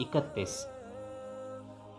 31,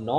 9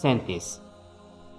37,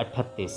38,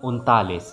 39,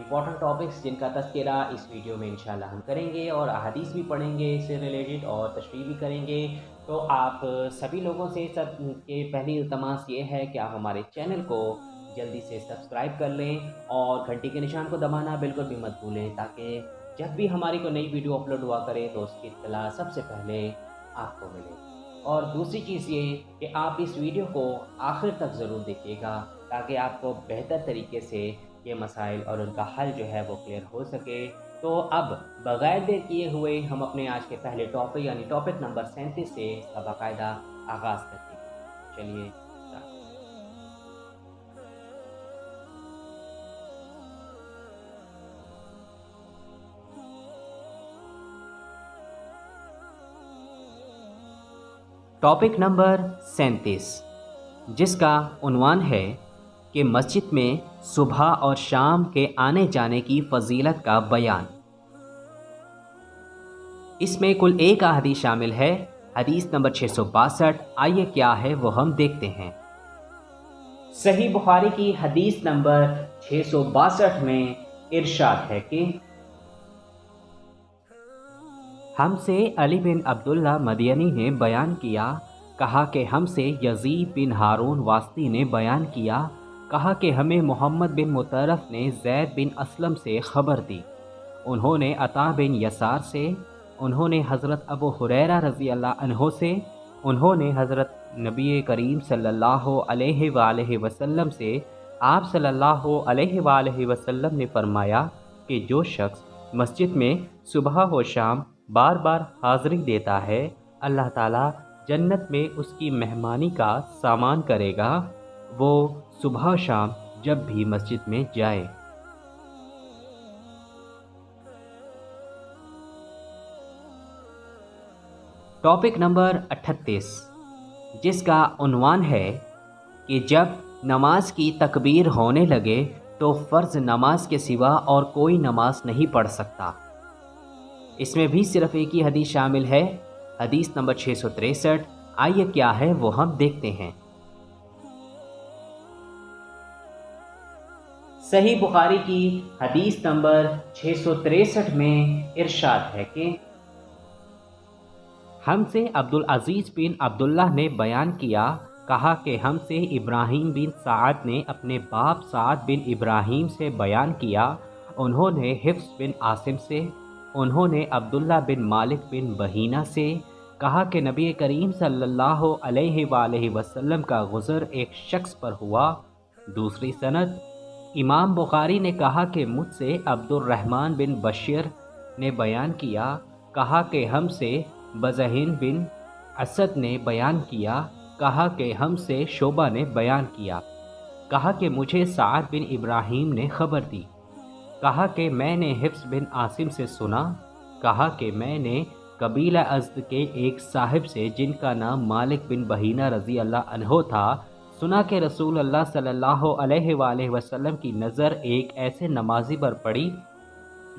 important topics جن کا تذکرہ اس ویڈیو میں انشاءاللہ ہم کریں گے، اور احادیث بھی پڑھیں گے اس سے ریلیٹڈ، اور تشریح بھی کریں گے۔ تو آپ سبھی لوگوں سے سب کے پہلی التماس یہ ہے کہ آپ ہمارے چینل کو جلدی سے سبسکرائب کر لیں، اور گھنٹی کے نشان کو دبانا بالکل بھی مت بھولیں، تاکہ جب بھی ہماری کوئی نئی ویڈیو اپلوڈ ہوا کرے تو اس کی اطلاع سب سے پہلے آپ کو ملے۔ اور دوسری چیز یہ کہ آپ اس ویڈیو کو آخر تک ضرور دیکھیے گا، تاکہ آپ کو بہتر طریقے سے یہ مسائل اور ان کا حل جو ہے وہ کلیئر ہو سکے۔ تو اب بغیر دیر کیے ہوئے ہم اپنے آج کے پہلے ٹاپک یعنی ٹاپک نمبر 37 سے اس کا باقاعدہ آغاز کرتے ہیں۔ چلیے ٹاپک نمبر 37، جس کا عنوان ہے کہ مسجد میں صبح اور شام کے آنے جانے کی فضیلت کا بیان۔ اس میں کل ایک احادیث شامل ہے۔ حدیث نمبر 662، آئیے کیا ہے وہ ہم دیکھتے ہیں۔ صحیح بخاری کی حدیث نمبر 662 میں ارشاد ہے کہ ہم سے علی بن عبداللہ مدینی نے بیان کیا، کہا کہ ہم سے یزید بن ہارون واسطی نے بیان کیا، کہا کہ ہمیں محمد بن مطرف نے زید بن اسلم سے خبر دی، انہوں نے عطا بن یسار سے، انہوں نے حضرت ابو ہریرہ رضی اللہ عنہ سے، انہوں نے حضرت نبی کریم صلی اللہ علیہ وآلہ وسلم سے، آپ صلی اللہ علیہ وآلہ وسلم نے فرمایا کہ جو شخص مسجد میں صبح و شام بار بار حاضری دیتا ہے، اللہ تعالیٰ جنت میں اس کی مہمانی کا سامان کرے گا، وہ صبح شام جب بھی مسجد میں جائے۔ ٹاپک نمبر 38، جس کا عنوان ہے کہ جب نماز کی تکبیر ہونے لگے تو فرض نماز کے سوا اور کوئی نماز نہیں پڑھ سکتا۔ اس میں بھی صرف ایک ہی حدیث شامل ہے۔ حدیث نمبر 663، آئیے کیا ہے وہ ہم دیکھتے ہیں۔ صحیح بخاری کی حدیث نمبر 663 میں ارشاد ہے کہ ہم سے عبدالعزیز بن عبداللہ نے بیان کیا، کہا کہ ہم سے ابراہیم بن سعد نے اپنے باپ سعد بن ابراہیم سے بیان کیا، انہوں نے حفص بن عاصم سے، انہوں نے عبداللہ بن مالک بن بحینہ سے، کہا کہ نبی کریم صلی اللہ علیہ وآلہ وسلم کا غسل ایک شخص پر ہوا۔ دوسری سند، امام بخاری نے کہا کہ مجھ سے عبد الرحمن بن بشیر نے بیان کیا، کہا کہ ہم سے بزہین بن اسد نے بیان کیا، کہا کہ ہم سے شعبہ نے بیان کیا، کہا کہ مجھے سعد بن ابراہیم نے خبر دی، کہا کہ میں نے حفص بن عاصم سے سنا، کہا کہ میں نے قبیلہ ازد کے ایک صاحب سے جن کا نام مالک بن بحینہ رضی اللہ عنہ تھا، سنا کہ رسول اللہ صلی اللہ علیہ وآلہ وسلم کی نظر ایک ایسے نمازی پر پڑی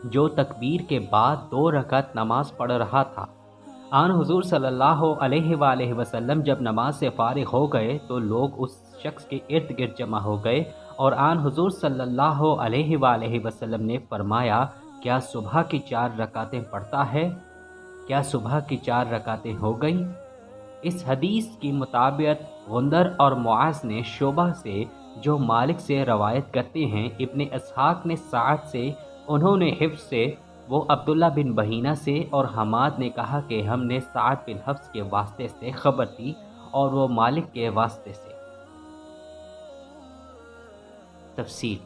جو تکبیر کے بعد 2 رکعت نماز پڑھ رہا تھا۔ آن حضور صلی اللہ علیہ وآلہ وسلم جب نماز سے فارغ ہو گئے تو لوگ اس شخص کے ارد گرد جمع ہو گئے، اور آن حضور صلی اللہ علیہ وآلہ وسلم نے فرمایا، کیا صبح کی 4 رکعتیں پڑھتا ہے؟ کیا صبح کی 4 رکعتیں ہو گئیں؟ اس حدیث کی مطابق غندر اور معاذ نے شعبہ سے، جو مالک سے روایت کرتے ہیں، ابن اسحاق نے سعد سے، انہوں نے حفص سے، وہ عبداللہ بن بحینہ سے، اور حماد نے کہا کہ ہم نے سعد بن حفص کے واسطے سے خبر دی اور وہ مالک کے واسطے سے۔ تفصیل،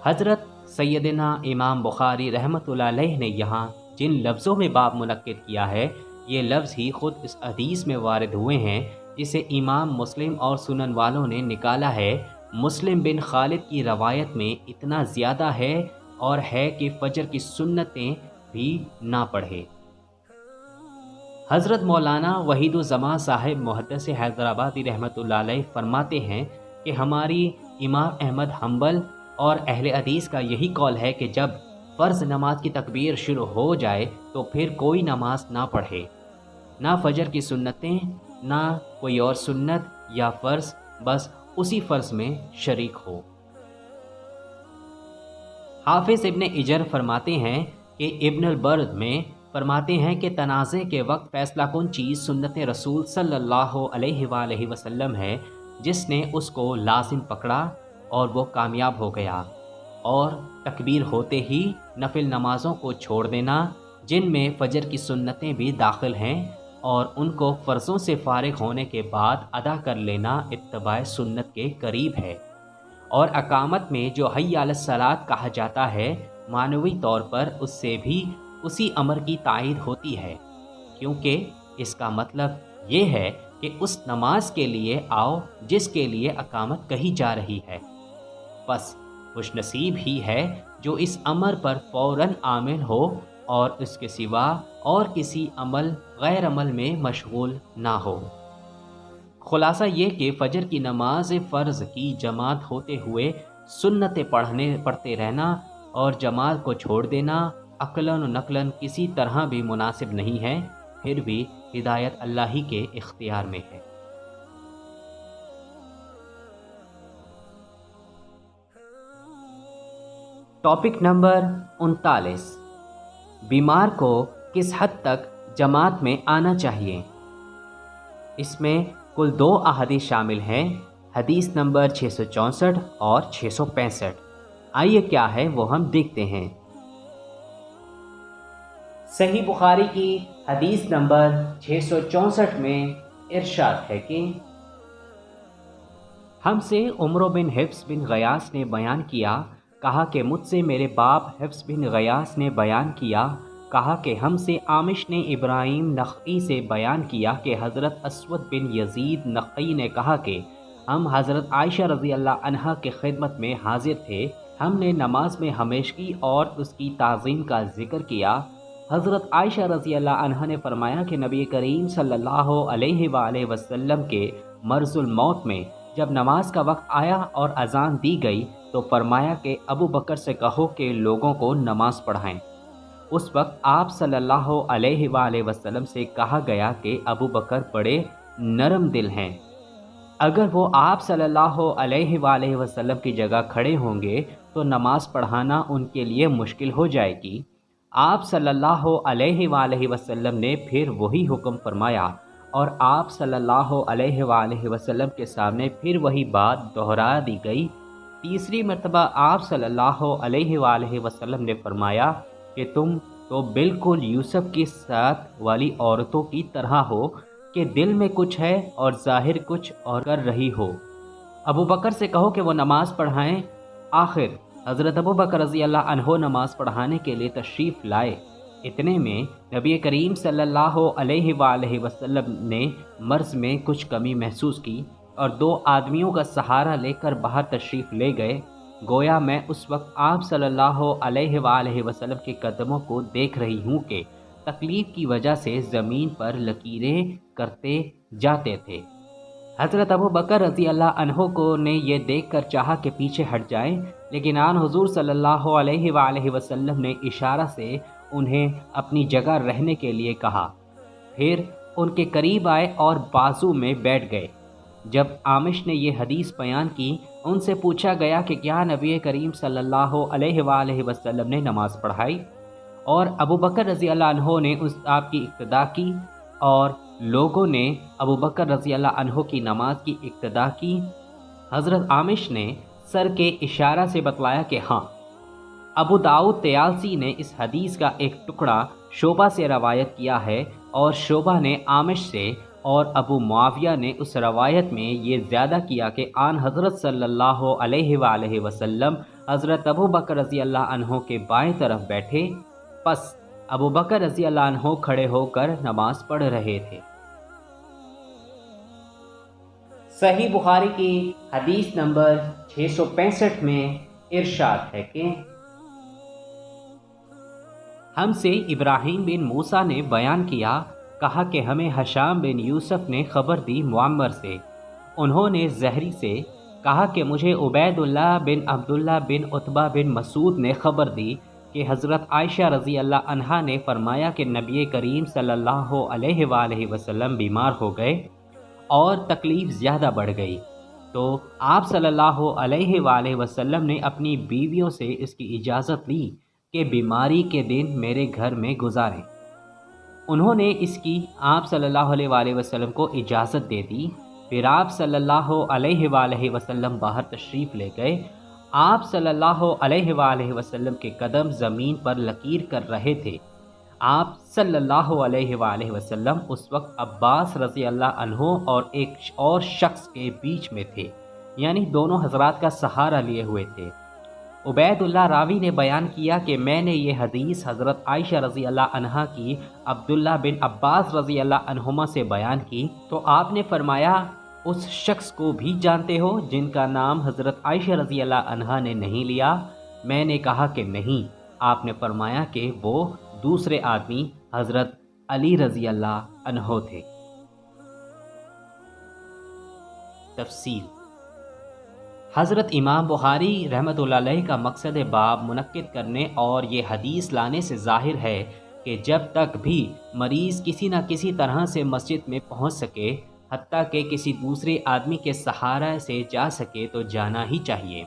حضرت سیدنا امام بخاری رحمۃ اللہ علیہ نے یہاں جن لفظوں میں باب منعقد کیا ہے، یہ لفظ ہی خود اس حدیث میں وارد ہوئے ہیں، جسے امام مسلم اور سنن والوں نے نکالا ہے۔ مسلم بن خالد کی روایت میں اتنا زیادہ ہے اور ہے کہ فجر کی سنتیں بھی نہ پڑھے۔ حضرت مولانا وحید الزمان صاحب محدث حیدرآبادی رحمۃ اللہ علیہ فرماتے ہیں کہ ہماری امام احمد حنبل اور اہل حدیث کا یہی قول ہے کہ جب فرض نماز کی تکبیر شروع ہو جائے تو پھر کوئی نماز نہ پڑھے، نہ فجر کی سنتیں، نہ کوئی اور سنت یا فرض، بس اسی فرض میں شریک ہو۔ حافظ ابن اجر فرماتے ہیں کہ ابن البرد میں فرماتے ہیں کہ تنازع کے وقت فیصلہ کن چیز سنت رسول صلی اللہ علیہ وآلہ وسلم ہے، جس نے اس کو لازم پکڑا اور وہ کامیاب ہو گیا، اور تکبیر ہوتے ہی نفل نمازوں کو چھوڑ دینا، جن میں فجر کی سنتیں بھی داخل ہیں، اور ان کو فرضوں سے فارغ ہونے کے بعد ادا کر لینا اتباع سنت کے قریب ہے۔ اور اقامت میں جو حی علی الصلاۃ کہا جاتا ہے، معنوی طور پر اس سے بھی اسی امر کی تائید ہوتی ہے، کیونکہ اس کا مطلب یہ ہے کہ اس نماز کے لیے آؤ جس کے لیے اقامت کہی جا رہی ہے۔ بس خوش نصیب ہی ہے جو اس امر پر فوراً عامل ہو اور اس کے سوا اور کسی غیر عمل میں مشغول نہ ہو۔ خلاصہ یہ کہ فجر کی نماز فرض کی جماعت ہوتے ہوئے سنتیں پڑھتے رہنا اور جماعت کو چھوڑ دینا عقلاً و نقلاً کسی طرح بھی مناسب نہیں ہے، پھر بھی ہدایت اللہ ہی کے اختیار میں ہے۔ ٹاپک نمبر 39، بیمار کو کس حد تک جماعت میں آنا چاہیے؟ اس میں کل 2 احادیث شامل ہیں، حدیث نمبر 664 اور 665۔ آئیے کیا ہے وہ ہم دیکھتے ہیں۔ صحیح بخاری کی حدیث نمبر 664 میں ارشاد ہے کہ ہم سے عمرو بن حفص بن غیاث نے بیان کیا، کہا کہ مجھ سے میرے باپ حفص بن غیاث نے بیان کیا، کہا کہ ہم سے عامش نے ابراہیم نخعی سے بیان کیا کہ حضرت اسود بن یزید نخعی نے کہا کہ ہم حضرت عائشہ رضی اللہ عنہا کے خدمت میں حاضر تھے، ہم نے نماز میں ہمیشگی اور اس کی تعظیم کا ذکر کیا۔ حضرت عائشہ رضی اللہ عنہا نے فرمایا کہ نبی کریم صلی اللہ علیہ وآلہ وسلم کے مرض الموت میں جب نماز کا وقت آیا اور اذان دی گئی تو فرمایا کہ ابو بکر سے کہو کہ لوگوں کو نماز پڑھائیں۔ اس وقت آپ صلی اللہ علیہ وآلہ وسلم سے کہا گیا کہ ابو بکر بڑے نرم دل ہیں، اگر وہ آپ صلی اللہ علیہ وآلہ وسلم کی جگہ کھڑے ہوں گے تو نماز پڑھانا ان کے لیے مشکل ہو جائے گی۔ آپ صلی اللہ علیہ وآلہ وسلم نے پھر وہی حکم فرمایا اور آپ صلی اللہ علیہ وآلہ وسلم کے سامنے پھر وہی بات دہرا دی گئی۔ تیسری مرتبہ آپ صلی اللہ علیہ وآلہ وسلم نے فرمایا کہ تم تو بالکل یوسف کی ساتھ والی عورتوں کی طرح ہو کہ دل میں کچھ ہے اور ظاہر کچھ اور کر رہی ہو۔ ابو بکر سے کہو کہ وہ نماز پڑھائیں۔ آخر حضرت ابو بکر رضی اللہ عنہ نماز پڑھانے کے لیے تشریف لائے۔ اتنے میں نبی کریم صلی اللہ علیہ وآلہ وسلم نے مرض میں کچھ کمی محسوس کی اور 2 آدمیوں کا سہارا لے کر باہر تشریف لے گئے۔ گویا میں اس وقت آپ صلی اللہ علیہ وآلہ وسلم کے قدموں کو دیکھ رہی ہوں کہ تکلیف کی وجہ سے زمین پر لکیریں کرتے جاتے تھے۔ حضرت ابو بکر رضی اللہ عنہ کو نے یہ دیکھ کر چاہا کہ پیچھے ہٹ جائیں، لیکن آن حضور صلی اللہ علیہ وآلہ وسلم نے اشارہ سے انہیں اپنی جگہ رہنے کے لیے کہا، پھر ان کے قریب آئے اور بازو میں بیٹھ گئے۔ جب عامش نے یہ حدیث بیان کی، ان سے پوچھا گیا کہ کیا نبی کریم صلی اللہ علیہ وآلہ وسلم نے نماز پڑھائی؟ اور ابو بکر رضی اللہ عنہ نے آپ کی اقتدا کی اور لوگوں نے ابو بکر رضی اللہ عنہ کی نماز کی اقتدا کی۔ حضرت عامش نے سر کے اشارہ سے بتلایا کہ ہاں۔ ابو داؤد طیالسی نے اس حدیث کا ایک ٹکڑا شعبہ سے روایت کیا ہے اور شعبہ نے عامش سے، اور ابو معاویہ نے اس روایت میں یہ زیادہ کیا کہ آن حضرت صلی اللہ علیہ وآلہ وسلم حضرت ابو بکر رضی اللہ عنہ کے بائیں طرف بیٹھے، پس ابو بکر رضی اللہ عنہ کھڑے ہو کر نماز پڑھ رہے تھے۔ صحیح بخاری کی حدیث نمبر 665 میں ارشاد ہے کہ ہم سے ابراہیم بن موسیٰ نے بیان کیا، کہا کہ ہمیں ہشام بن یوسف نے خبر دی معمر سے، انہوں نے زہری سے کہا کہ مجھے عبید اللہ بن عبداللہ بن عتبہ بن مسعود نے خبر دی کہ حضرت عائشہ رضی اللہ عنہا نے فرمایا کہ نبی کریم صلی اللہ علیہ وآلہ وسلم بیمار ہو گئے اور تکلیف زیادہ بڑھ گئی۔ تو آپ صلی اللہ علیہ وآلہ وسلم نے اپنی بیویوں سے اس کی اجازت لی کہ بیماری کے دن میرے گھر میں گزاریں۔ انہوں نے اس کی آپ صلی اللہ علیہ وآلہ وسلم کو اجازت دے دی۔ پھر آپ صلی اللہ علیہ وآلہ وسلم باہر تشریف لے گئے۔ آپ صلی اللہ علیہ وآلہ وسلم کے قدم زمین پر لکیر کر رہے تھے۔ آپ صلی اللہ علیہ وآلہ وسلم اس وقت عباس رضی اللہ عنہ اور ایک اور شخص کے بیچ میں تھے، یعنی دونوں حضرات کا سہارا لیے ہوئے تھے۔ عبید اللہ راوی نے بیان کیا کہ میں نے یہ حدیث حضرت عائشہ رضی اللہ عنہا کی عبداللہ بن عباس رضی اللہ عنہما سے بیان کی تو آپ نے فرمایا، اس شخص کو بھی جانتے ہو جن کا نام حضرت عائشہ رضی اللہ عنہا نے نہیں لیا؟ میں نے کہا کہ نہیں۔ آپ نے فرمایا کہ وہ دوسرے آدمی حضرت علی رضی اللہ عنہ تھے۔ تفصیل: حضرت امام بخاری رحمۃ اللہ علیہ کا مقصد باب منعقد کرنے اور یہ حدیث لانے سے ظاہر ہے کہ جب تک بھی مریض کسی نہ کسی طرح سے مسجد میں پہنچ سکے، حتیٰ کہ کسی دوسرے آدمی کے سہارا سے جا سکے تو جانا ہی چاہیے،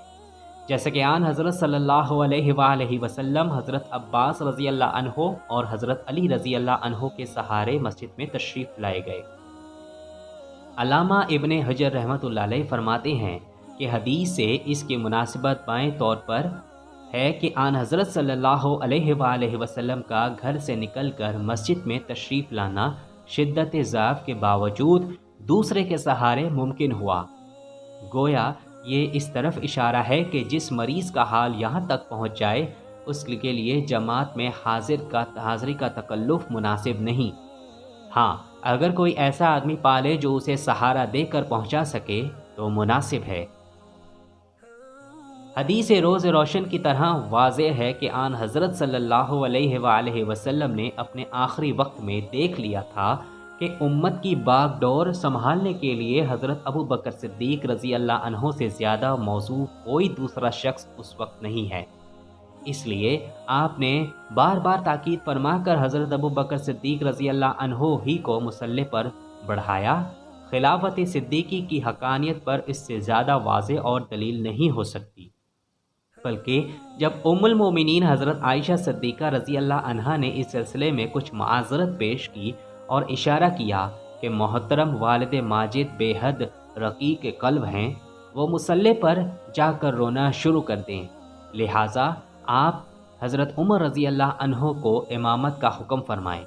جیسا کہ آن حضرت صلی اللہ علیہ وآلہ وسلم حضرت عباس رضی اللہ عنہ اور حضرت علی رضی اللہ عنہ کے سہارے مسجد میں تشریف لائے گئے۔ علامہ ابن حجر رحمۃ اللہ علیہ فرماتے ہیں کہ حدیث سے اس کی مناسبت بائیں طور پر ہے کہ آن حضرت صلی اللہ علیہ وآلہ وسلم کا گھر سے نکل کر مسجد میں تشریف لانا شدت ضعف کے باوجود دوسرے کے سہارے ممکن ہوا۔ گویا یہ اس طرف اشارہ ہے کہ جس مریض کا حال یہاں تک پہنچ جائے اس کے لیے جماعت میں حاضری کا تکلف مناسب نہیں۔ ہاں، اگر کوئی ایسا آدمی پالے جو اسے سہارا دے کر پہنچا سکے تو مناسب ہے۔ حدیث روز روشن کی طرح واضح ہے کہ آن حضرت صلی اللہ علیہ وآلہ وسلم نے اپنے آخری وقت میں دیکھ لیا تھا کہ امت کی باغ ڈور سنبھالنے کے لیے حضرت ابو بکر صدیق رضی اللہ عنہ سے زیادہ موزوں کوئی دوسرا شخص اس وقت نہیں ہے۔ اس لیے آپ نے بار بار تاکید فرما کر حضرت ابو بکر صدیق رضی اللہ عنہ ہی کو مصلی پر بڑھایا۔ خلافت صدیقی کی حقانیت پر اس سے زیادہ واضح اور دلیل نہیں ہو سکتی، بلکہ جب ام المومنین حضرت عائشہ صدیقہ رضی اللہ عنہا نے اس سلسلے میں کچھ معذرت پیش کی اور اشارہ کیا کہ محترم والد ماجد بے حد رقیق قلب ہیں، وہ مصلی پر جا کر رونا شروع کر دیں، لہٰذا آپ حضرت عمر رضی اللہ عنہ کو امامت کا حکم فرمائیں۔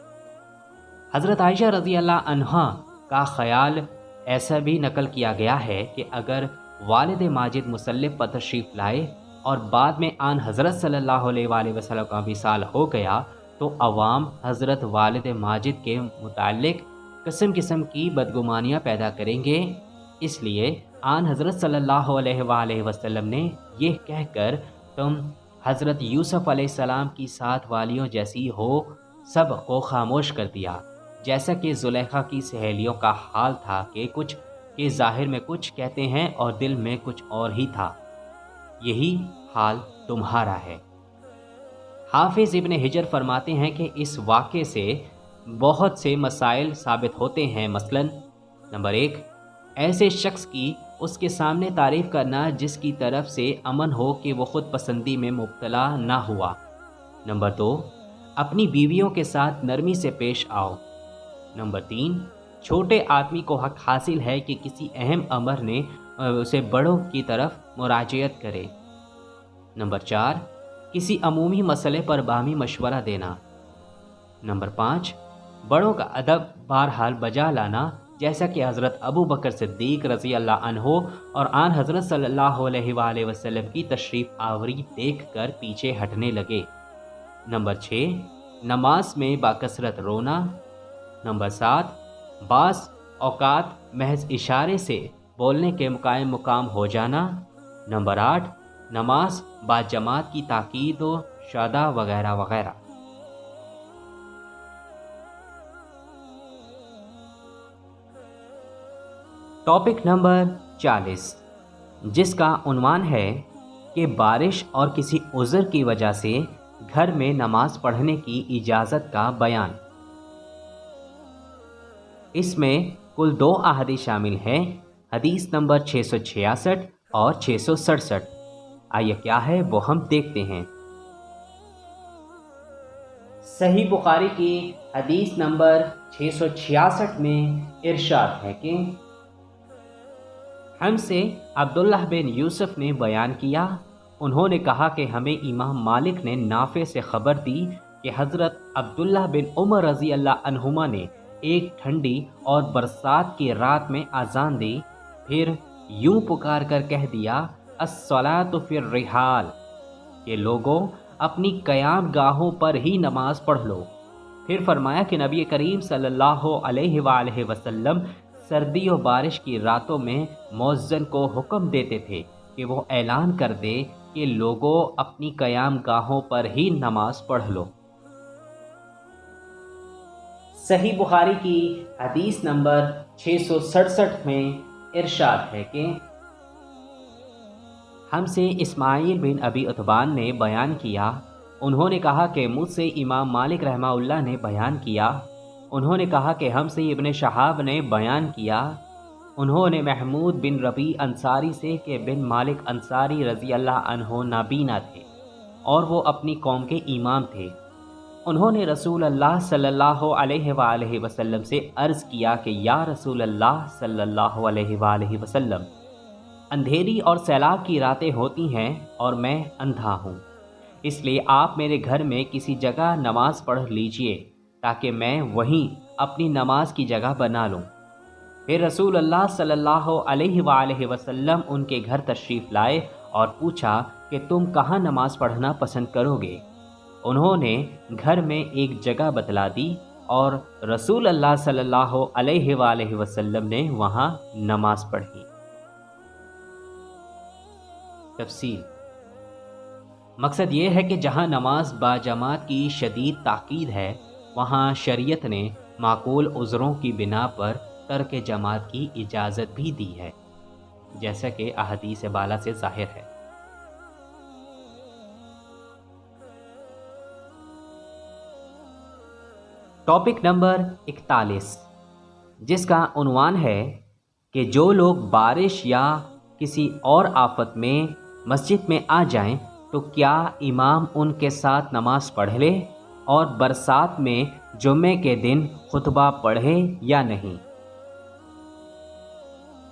حضرت عائشہ رضی اللہ عنہا کا خیال ایسا بھی نقل کیا گیا ہے کہ اگر والد ماجد مصلی پر تشریف لائے اور بعد میں آن حضرت صلی اللہ علیہ وآلہ وسلم کا وصال ہو گیا تو عوام حضرت والد ماجد کے متعلق قسم قسم کی بدگمانیاں پیدا کریں گے، اس لیے آن حضرت صلی اللہ علیہ وآلہ وسلم نے یہ کہہ کر تم حضرت یوسف علیہ السلام کی 7 والیوں جیسی ہو سب کو خاموش کر دیا، جیسا کہ زلیخا کی سہیلیوں کا حال تھا کہ ظاہر میں کچھ کہتے ہیں اور دل میں کچھ اور ہی تھا، یہی حال تمہارا ہے۔ حافظ ابن حجر فرماتے ہیں کہ اس واقعے سے بہت سے مسائل ثابت ہوتے ہیں، مثلا نمبر 1، ایسے شخص کی اس کے سامنے تعریف کرنا جس کی طرف سے امن ہو کہ وہ خود پسندی میں مبتلا نہ ہوا۔ نمبر 2، اپنی بیویوں کے ساتھ نرمی سے پیش آؤ۔ نمبر 3، چھوٹے آدمی کو حق حاصل ہے کہ کسی اہم امر نے اسے بڑوں کی طرف مراجعت کرے۔ نمبر 4، کسی عمومی مسئلے پر باہمی مشورہ دینا۔ نمبر 5، بڑوں کا ادب بہرحال بجا لانا، جیسا کہ حضرت ابو بکر صدیق رضی اللہ عنہ اور آن حضرت صلی اللہ علیہ وآلہ وسلم کی تشریف آوری دیکھ کر پیچھے ہٹنے لگے۔ نمبر 6، نماز میں باکثرت رونا۔ نمبر 7، بعض اوقات محض اشارے سے بولنے کے قائم مقام ہو جانا۔ نمبر 8، نماز با جماعت کی تاکید و شادہ وغیرہ وغیرہ۔ ٹاپک نمبر 40، جس کا عنوان ہے کہ بارش اور کسی عذر کی وجہ سے گھر میں نماز پڑھنے کی اجازت کا بیان۔ اس میں کل 2 احادیث شامل ہیں۔ حدیث نمبر 666 اور 667۔ آئیے کیا ہے وہ ہم دیکھتے ہیں۔ صحیح بخاری کی حدیث نمبر 666 میں ارشاد ہے کہ ہم سے عبداللہ بن یوسف نے بیان کیا، انہوں نے کہا کہ ہمیں امام مالک نے نافع سے خبر دی کہ حضرت عبداللہ بن عمر رضی اللہ عنہما نے ایک ٹھنڈی اور برسات کی رات میں اذان دی، پھر یوں پکار کر کہہ دیا الصلاۃ فی الرحال کہ لوگوں اپنی قیام گاہوں پر ہی نماز پڑھ لو۔ پھر فرمایا کہ نبی کریم صلی اللہ علیہ وآلہ وسلم سردی و بارش کی راتوں میں مؤذن کو حکم دیتے تھے کہ وہ اعلان کر دے کہ لوگوں اپنی قیام گاہوں پر ہی نماز پڑھ لو۔ صحیح بخاری کی حدیث نمبر 667 میں ارشاد ہے کہ ہم سے اسماعیل بن ابی عتبان نے بیان کیا، انہوں نے کہا کہ مجھ سے امام مالک رحمہ اللہ نے بیان کیا، انہوں نے کہا کہ ہم سے ابن شہاب نے بیان کیا، انہوں نے محمود بن ربیع انصاری سے کہ بن مالک انصاری رضی اللہ عنہ نابینا تھے اور وہ اپنی قوم کے امام تھے، انہوں نے رسول اللہ صلی اللہ علیہ وآلہ وسلم سے عرض کیا کہ یا رسول اللہ صلی اللہ علیہ وآلہ وسلم، اندھیری اور سیلاب کی راتیں ہوتی ہیں اور میں اندھا ہوں، اس لیے آپ میرے گھر میں کسی جگہ نماز پڑھ لیجئے تاکہ میں وہیں اپنی نماز کی جگہ بنا لوں۔ پھر رسول اللہ صلی اللہ علیہ وآلہ وسلم ان کے گھر تشریف لائے اور پوچھا کہ تم کہاں نماز پڑھنا پسند کرو گے؟ انہوں نے گھر میں ایک جگہ بتلا دی اور رسول اللہ صلی اللہ علیہ وآلہ وسلم نے وہاں نماز پڑھی۔ تفصیل: مقصد یہ ہے کہ جہاں نماز با جماعت کی شدید تاکید ہے، وہاں شریعت نے معقول عذروں کی بنا پر ترک جماعت کی اجازت بھی دی ہے، جیسا کہ احادیث بالا سے ظاہر ہے۔ ٹاپک نمبر 41، جس کا عنوان ہے کہ جو لوگ بارش یا کسی اور آفت میں مسجد میں آ جائیں تو کیا امام ان کے ساتھ نماز پڑھ لے اور برسات میں جمعے کے دن خطبہ پڑھے یا نہیں؟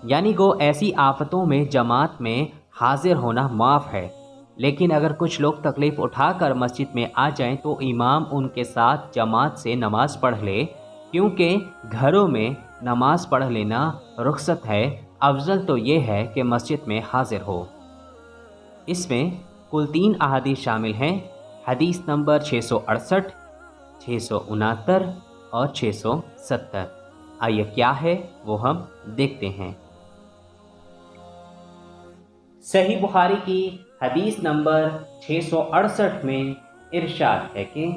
یعنی گو ایسی آفتوں میں جماعت میں حاضر ہونا معاف ہے، لیکن اگر کچھ لوگ تکلیف اٹھا کر مسجد میں آ جائیں تو امام ان کے ساتھ جماعت سے نماز پڑھ لے، کیونکہ گھروں میں نماز پڑھ لینا رخصت ہے، افضل تو یہ ہے کہ مسجد میں حاضر ہو۔ اس میں کل 3 احادیث شامل ہیں، حدیث نمبر 668، 669 اور 670۔ آئیے کیا ہے وہ ہم دیکھتے ہیں۔ صحیح بخاری کی حدیث نمبر 668 میں ارشاد ہے کہ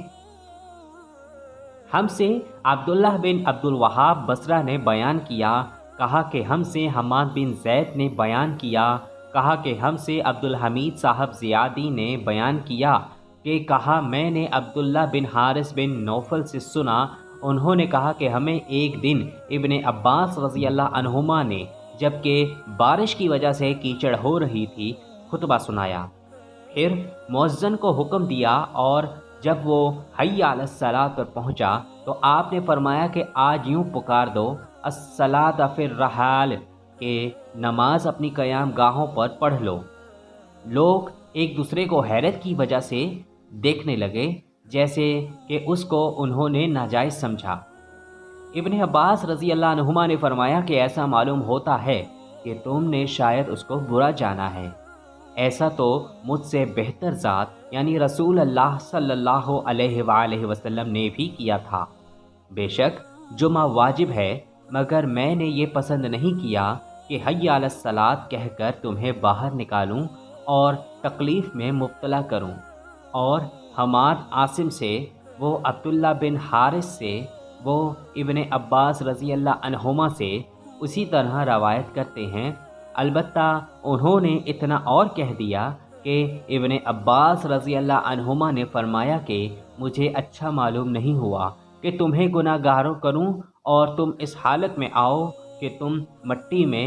ہم سے عبداللہ بن عبد الوہاب بصرہ نے بیان کیا، کہا کہ ہم سے حماد بن زید نے بیان کیا، کہا کہ ہم سے عبد الحمید صاحب زیادی نے بیان کیا کہ کہا میں نے عبداللہ بن حارث بن نوفل سے سنا، انہوں نے کہا کہ ہمیں ایک دن ابن عباس رضی اللہ عنہما نے جبکہ بارش کی وجہ سے کیچڑ ہو رہی تھی خطبہ سنایا، پھر مؤذن کو حکم دیا اور جب وہ حی علی الصلاۃ پر پہنچا تو آپ نے فرمایا کہ آج یوں پکار دو الصلاۃ فی الرحال کہ نماز اپنی قیام گاہوں پر پڑھ لو۔ لوگ ایک دوسرے کو حیرت کی وجہ سے دیکھنے لگے جیسے کہ اس کو انہوں نے ناجائز سمجھا۔ ابن عباس رضی اللہ عنہما نے فرمایا کہ ایسا معلوم ہوتا ہے کہ تم نے شاید اس کو برا جانا ہے، ایسا تو مجھ سے بہتر ذات یعنی رسول اللہ صلی اللہ علیہ وآلہ وسلم نے بھی کیا تھا۔ بے شک جمعہ واجب ہے، مگر میں نے یہ پسند نہیں کیا کہ حی علی الصلاۃ کہہ کر تمہیں باہر نکالوں اور تکلیف میں مبتلا کروں۔ اور حماد عاصم سے، وہ عبداللہ بن حارث سے، وہ ابن عباس رضی اللہ عنہما سے اسی طرح روایت کرتے ہیں، البتہ انہوں نے اتنا اور کہہ دیا کہ ابن عباس رضی اللہ عنہما نے فرمایا کہ مجھے اچھا معلوم نہیں ہوا کہ تمہیں گناہ گاروں کروں اور تم اس حالت میں آؤ کہ تم مٹی میں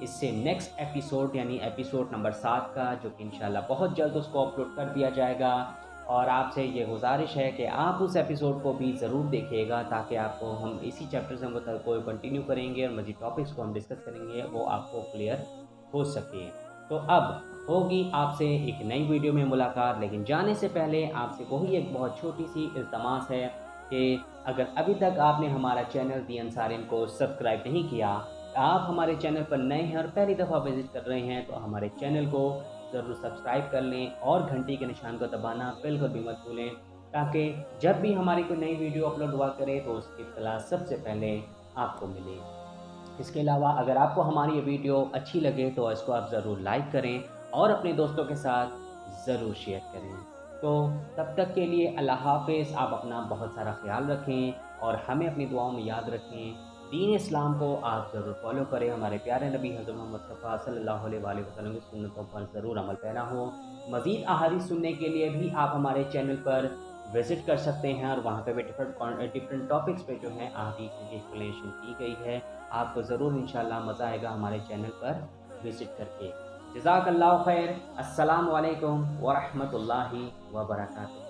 اس سے نیکسٹ ایپیسوڈ یعنی ایپیسوڈ نمبر 7 کا، جو کہ انشاءاللہ بہت جلد اس کو اپلوڈ کر دیا جائے گا۔ اور آپ سے یہ گزارش ہے کہ آپ اس ایپیسوڈ کو بھی ضرور دیکھیے گا، تاکہ آپ کو ہم اسی چیپٹر سے کوئی کنٹینیو کریں گے اور مزید ٹاپکس کو ہم ڈسکس کریں گے، وہ آپ کو کلیئر ہو سکے۔ تو اب ہوگی آپ سے ایک نئی ویڈیو میں ملاقات، لیکن جانے سے پہلے آپ سے وہی ایک بہت چھوٹی سی التماس ہے کہ اگر ابھی تک آپ نے ہمارا چینل دی انصارین کو سبسکرائب نہیں کیا، آپ ہمارے چینل پر نئے ہیں اور پہلی دفعہ وزٹ کر رہے ہیں، تو ہمارے چینل کو ضرور سبسکرائب کر لیں اور گھنٹی کے نشان کو دبانا بالکل بھی مت بھولیں، تاکہ جب بھی ہماری کوئی نئی ویڈیو اپلوڈ ہوا کرے تو اس کی اطلاع سب سے پہلے آپ کو ملے۔ اس کے علاوہ اگر آپ کو ہماری یہ ویڈیو اچھی لگے تو اس کو آپ ضرور لائک کریں اور اپنے دوستوں کے ساتھ ضرور شیئر کریں۔ تو تب تک کے لیے اللہ حافظ، آپ اپنا بہت سارا خیال رکھیں اور ہمیں اپنی دعاؤں میں یاد رکھیں۔ دین اسلام کو آپ ضرور فالو کریں، ہمارے پیارے نبی حضرت محمد مصطفیٰ صلی اللہ علیہ وآلہ وسلم کی سنتوں پر ضرور عمل پیرا ہو۔ مزید احادیث سننے کے لیے بھی آپ ہمارے چینل پر وزٹ کر سکتے ہیں، اور وہاں پہ بھی ڈفرنٹ ٹاپکس پہ جو ہے احادیث کی ایکسپلینیشن کی گئی ہے۔ آپ کو ضرور انشاءاللہ مزہ آئے گا ہمارے چینل پر وزٹ کر کے۔ جزاک اللہ خیر۔ السلام علیکم ورحمۃ اللہ وبرکاتہ۔